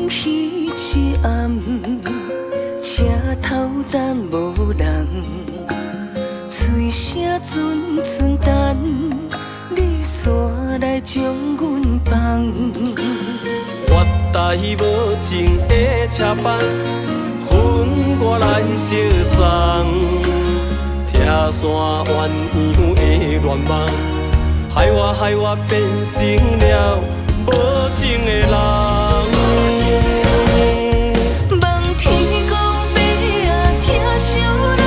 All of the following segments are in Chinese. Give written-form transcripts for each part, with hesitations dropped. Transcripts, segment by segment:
彼一暗，车头等无人，嘴声阵阵等，你煞来将阮放。我台无情的车班，分我来相送。听山鸳鸯的愿望，害我变成了无情的人。望天公伯啊，疼惜咱，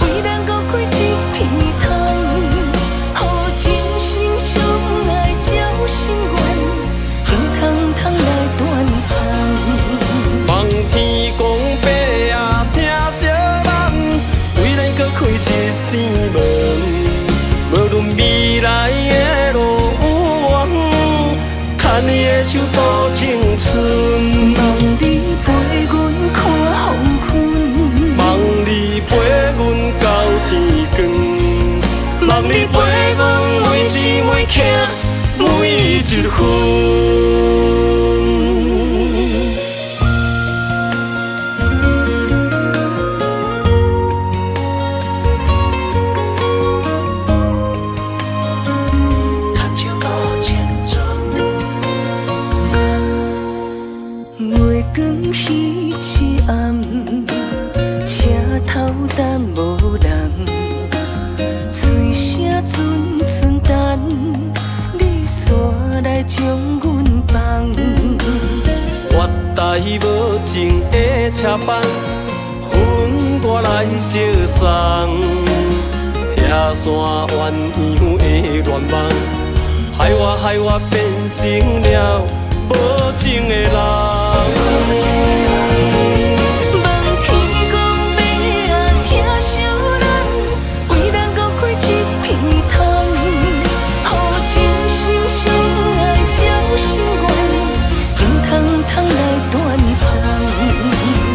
为咱搁开一片窗，予真心相爱照心愿，红彤彤来断送。望天公伯啊，疼惜咱，为咱搁开一扇门，无论未来的路有远，牵你的手度青春。望你陪阮看黄昏，望你陪阮到天光，望你陪阮每时每刻每一分。月光彼一暗，车头等无人，嘴声阵阵等，你煞来将阮放。我台无情的车班，分我来相送。听山鸳鸯的愿望，害我变成了无情的人。望天公伯啊，疼惜咱，为咱搁开一片窗，予真心相爱照心愿，红彤彤来断送。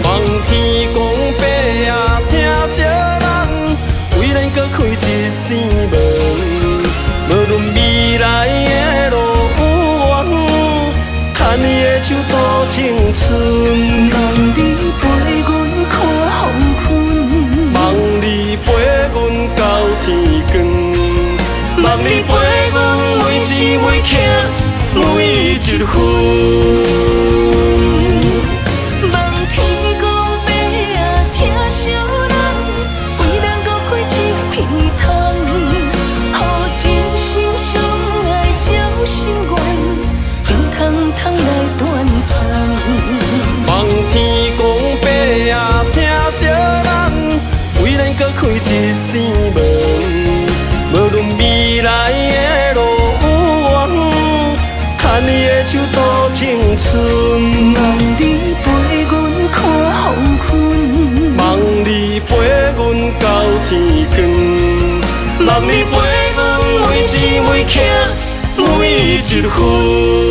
望天公伯啊，疼惜咱，为咱搁开一扇门，无论未来的路有远，牵你的手度青春。望你陪阮看黄昏，望你陪阮到天光，望你陪阮每时每刻每一分。望天公伯啊，疼惜咱，为咱搁开一片窗，予真心相爱照心愿，红彤彤来断送。望天公伯啊，疼惜咱，为咱搁开一扇门，无论未来的路有远，牵你的手度青春。望你陪阮看黄昏，望你陪阮到天光，望你陪阮每时每刻每一分。